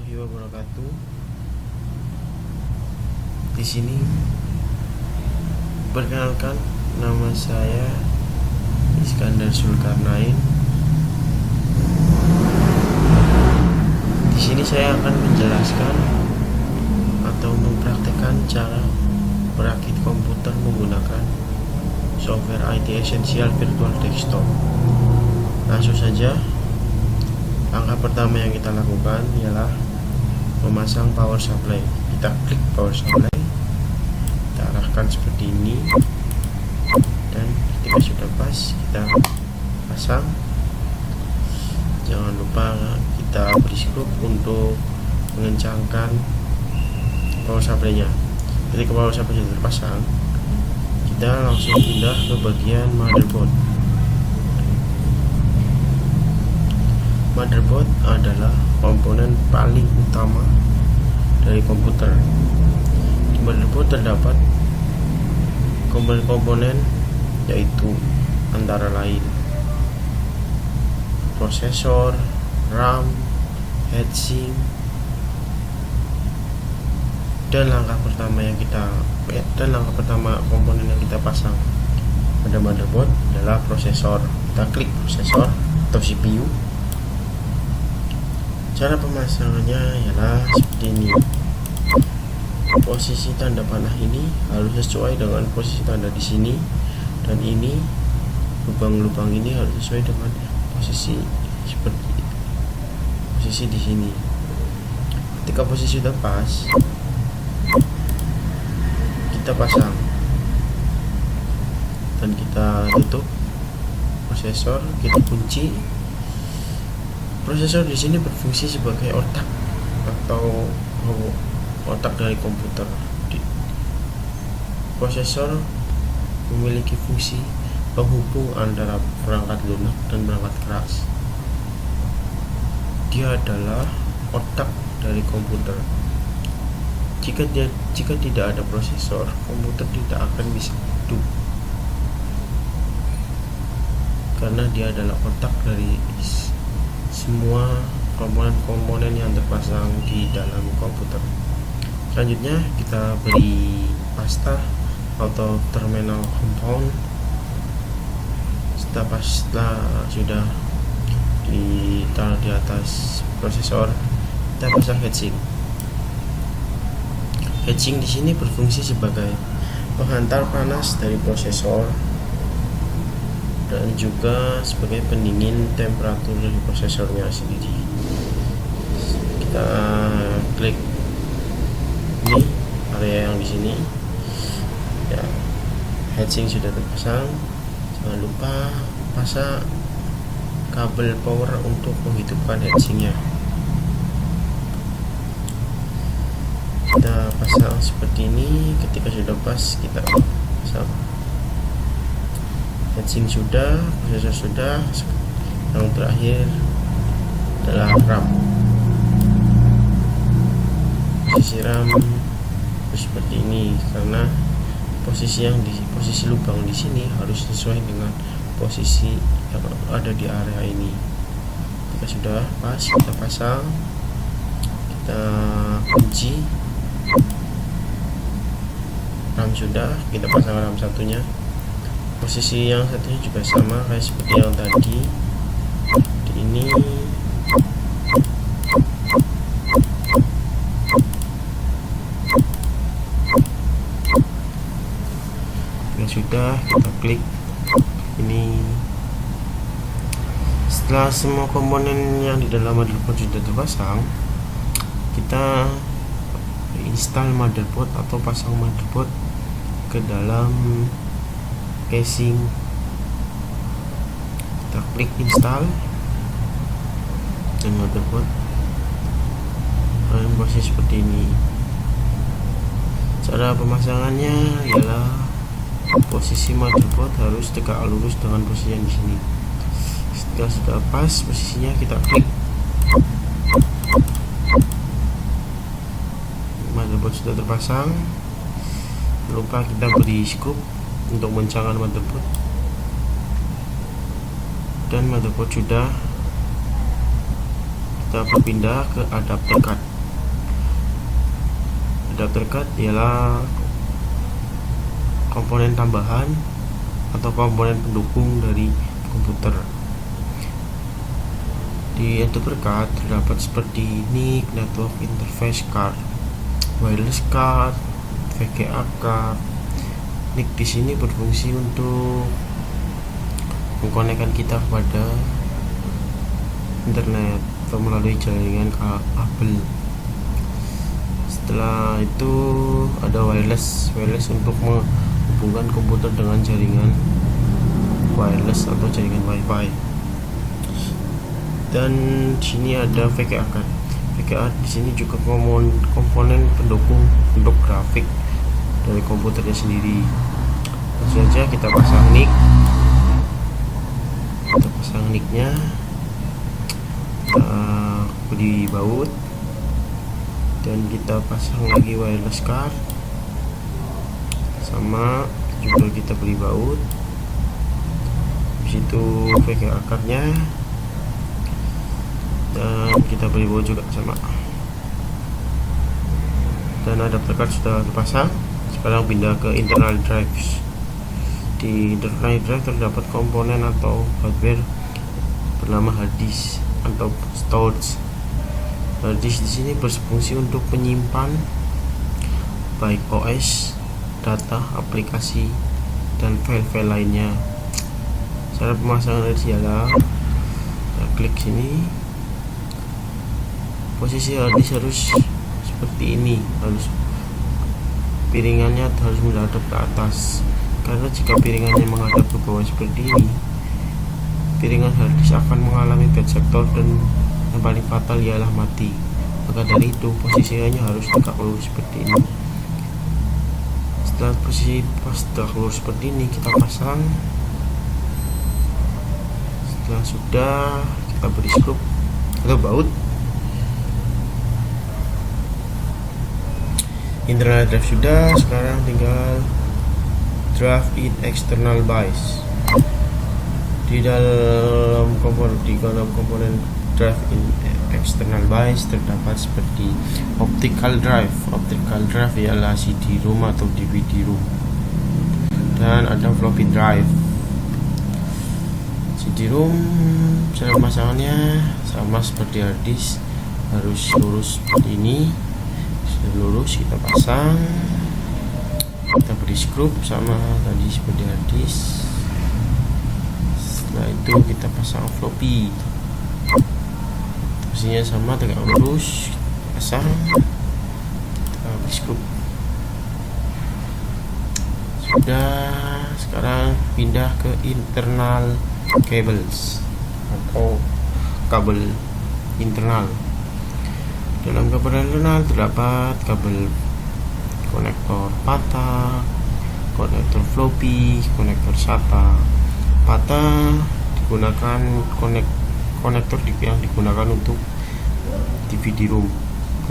warahmatullahi wabarakatuh. Di sini perkenalkan, nama saya Iskandar Zulkarnain. Di sini saya akan menjelaskan atau mempraktekkan cara merakit komputer menggunakan software IT Essential Virtual Desktop. Langsung saja. Langkah pertama yang kita lakukan ialah memasang power supply. Kita klik power supply, kita arahkan seperti ini, dan ketika sudah pas kita pasang. Jangan lupa kita beri scoop untuk mengencangkan power supply-nya. Ketika power supply sudah terpasang, kita langsung pindah ke bagian motherboard. Motherboard adalah komponen paling utama dari komputer. Di motherboard terdapat komponen-komponen yaitu antara lain prosesor, RAM, heatsink, dan langkah pertama komponen yang kita pasang pada motherboard adalah prosesor. Kita klik prosesor atau CPU. Cara pemasangannya ialah seperti ini. Posisi tanda panah ini harus sesuai dengan posisi tanda di sini, dan ini lubang-lubang ini harus sesuai dengan posisi seperti posisi di sini. Ketika posisi sudah pas, kita pasang dan kita tutup prosesor, kita kunci. Prosesor di sini berfungsi sebagai otak atau otak dari komputer. Prosesor memiliki fungsi penghubung antara perangkat lunak dan perangkat keras. Dia adalah otak dari komputer. Jika tidak ada prosesor, komputer tidak akan bisa hidup, karena dia adalah otak dari semua komponen-komponen yang terpasang di dalam komputer. Selanjutnya kita beri pasta atau terminal compound. Setelah sudah ditaruh di atas prosesor, kita pasang heatsink. Heatsink di sini berfungsi sebagai penghantar panas dari prosesor dan juga sebagai pendingin temperatur dari prosesornya sendiri. Kita klik ini area yang di sini. Ya, heatsink sudah terpasang. Jangan lupa pasang kabel power untuk menghidupkan heatsinknya. Kita pasang seperti ini. Ketika sudah pas, kita pasang. Heatsink sudah, prosesor sudah. Yang terakhir adalah RAM. Posisi RAM seperti ini, karena posisi lubang di sini harus sesuai dengan posisi yang ada di area ini. Jika sudah pas, kita pasang, kita kunci. RAM sudah, kita pasang RAM satunya. Posisi yang satunya juga sama kayak seperti yang tadi. Di ini yang sudah, kita klik ini. Setelah semua komponen yang di dalam motherboard sudah terpasang, kita install motherboard atau pasang motherboard ke dalam casing. Kita klik install dan motherboard dalam posisi seperti ini. Cara pemasangannya ialah posisi motherboard harus tegak lurus dengan posisi yang di sini. Setelah sudah pas posisinya, kita klik. Motherboard sudah terpasang. Lupa kita beri scoop untuk mengencangkan motherboard, dan motherboard sudah. Kita berpindah ke adapter card. ada terdekat ialah komponen tambahan atau komponen pendukung dari komputer. Di adapter card terdapat seperti NIC, network interface card, wireless card, VGA card. NIC di sini berfungsi untuk mengkonekkan kita kepada internet atau melalui jaringan kabel. Setelah itu ada wireless untuk menghubungkan komputer dengan jaringan wireless atau jaringan wifi. Dan di sini ada VGA card. VGA di sini juga komponen pendukung untuk grafik dari komputernya sendiri. Langsung saja kita pasang NIC. Kita pasang NIC-nya. Kita beri baut dan kita pasang lagi wireless card, sama juga kita beri baut. Habis itu VGA card-nya dan kita beri baut juga sama. Dan adapter card sudah terpasang. Sekarang pindah ke internal drives. Di internal drive terdapat komponen atau hardware bernama hard disk atau storage. Hard disk di sini berfungsi untuk menyimpan baik OS, data, aplikasi, dan file-file lainnya. Cara pemasangan hard disk adalah kita klik sini. Posisi hard disk harus seperti ini, harus piringannya harus menghadap ke atas. Karena jika piringannya menghadap ke bawah seperti ini, piringan hard disk akan mengalami bad sector dan yang paling fatal ialah mati. Maka dari itu posisinya harus tegak lurus seperti ini. Setelah posisi tegak lurus seperti ini, kita pasang. Setelah sudah, kita beri skrup atau baut. Internal drive sudah, sekarang tinggal drive in external BIOS. Di dalam komponen drive in external BIOS terdapat seperti optical drive. Optical drive ialah CD-ROM atau DVD-ROM. Dan ada floppy drive. CD-ROM cara pemasangannya sama seperti hard disk, harus lurus seperti ini. Sudah lurus, kita pasang. Kita beri skrup sama tadi seperti hard disk. Setelah itu kita pasang floppy. Posisinya sama, tegak lurus, pasang. Kita beri skrup. Sudah, sekarang pindah ke internal cables atau kabel internal. Dalam kabel internal terdapat kabel konektor PATA, konektor floppy, konektor SATA. PATA digunakan konektor yang digunakan untuk DVD-ROM,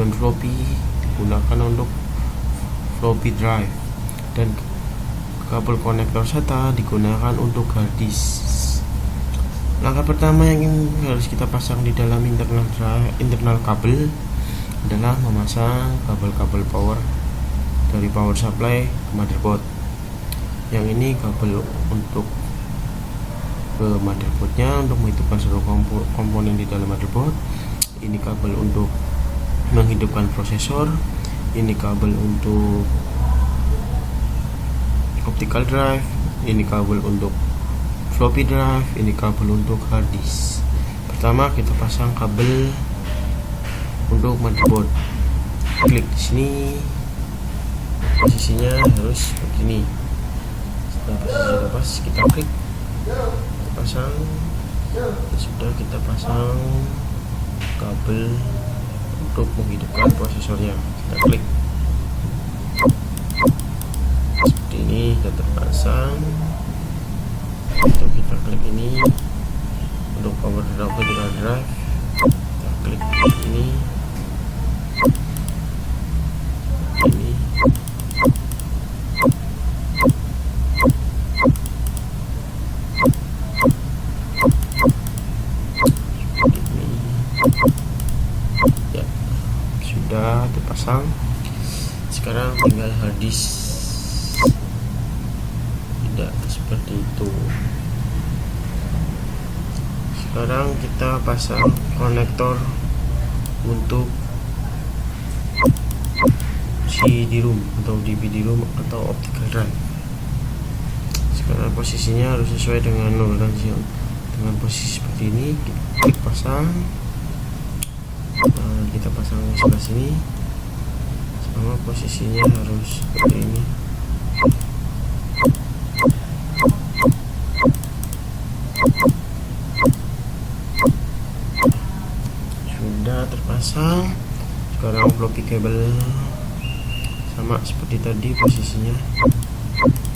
dan floppy digunakan untuk floppy drive, dan kabel konektor SATA digunakan untuk hard disk. Langkah pertama yang harus kita pasang di dalam internal kabel adalah memasang kabel-kabel power dari power supply ke motherboard. Yang ini kabel untuk ke motherboardnya untuk menghidupkan seluruh komponen di dalam motherboard. Ini kabel untuk menghidupkan prosesor. Ini kabel untuk optical drive. Ini kabel untuk floppy drive. Ini kabel untuk hard disk. Pertama kita pasang kabel untuk motherboard. Klik di sini. Posisinya harus begini. Setelah posisi sudah pas, kita klik, kita pasang. Sudah, kita pasang kabel untuk menghidupkan prosesornya. Kita klik seperti ini, sudah terpasang. Untuk kita klik ini untuk power drive. Kita klik ini. Sudah terpasang. sekarang tinggal hard disk, tidak seperti itu. Sekarang kita pasang konektor untuk CD-ROM atau DVD-ROM atau optical drive. Sekarang posisinya harus sesuai dengan nol, dan dengan posisi seperti ini kita pasang. Kita pasang di sebelah sini, sama posisinya harus seperti ini. Sudah terpasang. Sekarang floppy kabel sama seperti tadi, posisinya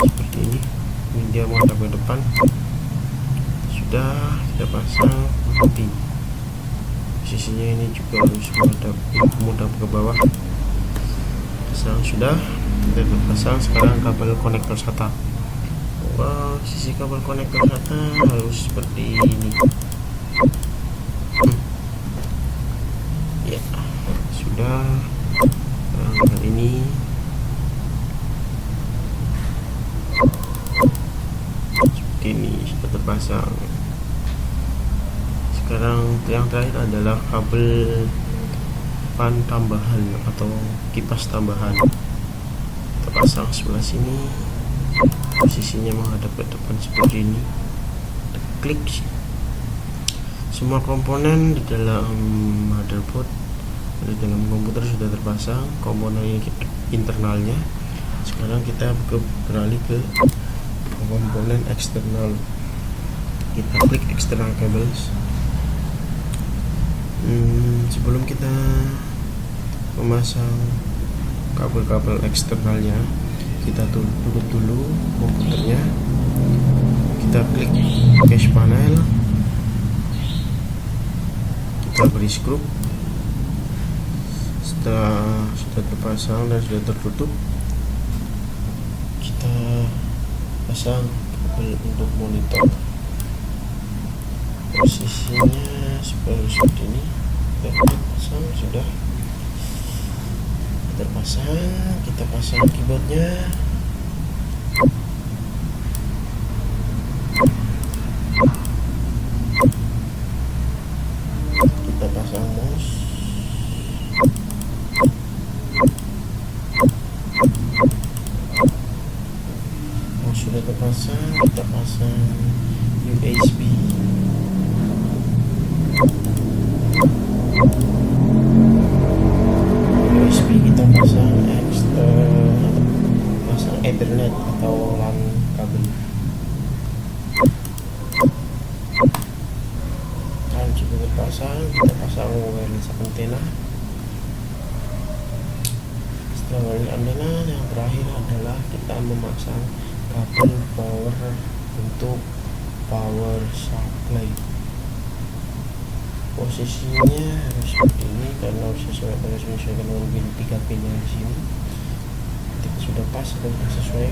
seperti ini. Ini dia menghadap ke depan. Sudah kita pasang nanti. Posisinya ini juga harus menghadap ke bawah. Pasang sudah, kita pasang. Sekarang kabel konektor SATA. Sisi kabel konektor SATA harus seperti ini. Ya, sudah. Sekarang ini seperti ini, sudah terpasang. Sekarang yang terakhir adalah kabel fan tambahan atau kipas tambahan. Kita pasang sebelah sini, posisinya menghadap ke depan seperti ini. Kita klik. Semua komponen di dalam motherboard, di dalam komputer sudah terpasang, komponen internalnya. Sekarang kita beralih ke komponen eksternal. Kita klik external cables. Sebelum kita memasang kabel-kabel eksternalnya, kita tutup dulu komputernya. Kita klik cache panel, kita beri skrup. Setelah sudah terpasang dan sudah tertutup, kita pasang kabel untuk monitor. Posisinya seperti ini. Kita pasang, sudah terpasang. Kita pasang keyboardnya. Kita pasang mouse. Mouse sudah terpasang. Kita pasang USB. Kita pasang Ethernet atau LAN kabel. Dan sudah terpasang, kita pasang wireless antena. Setelah wireless antena, yang terakhir adalah kita memasang kabel power untuk power supply. Posisinya harus seperti ini karena harus menyesuaikan dengan pin 3 pin yang di sini. Ketika sudah pas dan sesuai,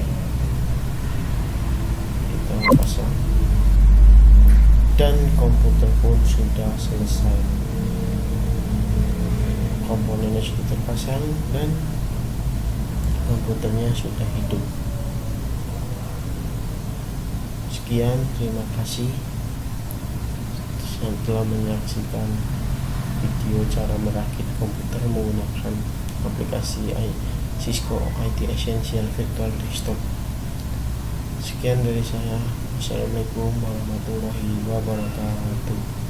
kita pasang, dan komputer pun sudah selesai. Komponennya sudah terpasang dan komputernya sudah hidup. Sekian, terima kasih telah menyaksikan video cara merakit komputer menggunakan aplikasi Cisco IT Essential Virtual Desktop. Sekian dari saya. Wassalamualaikum warahmatullahi wabarakatuh.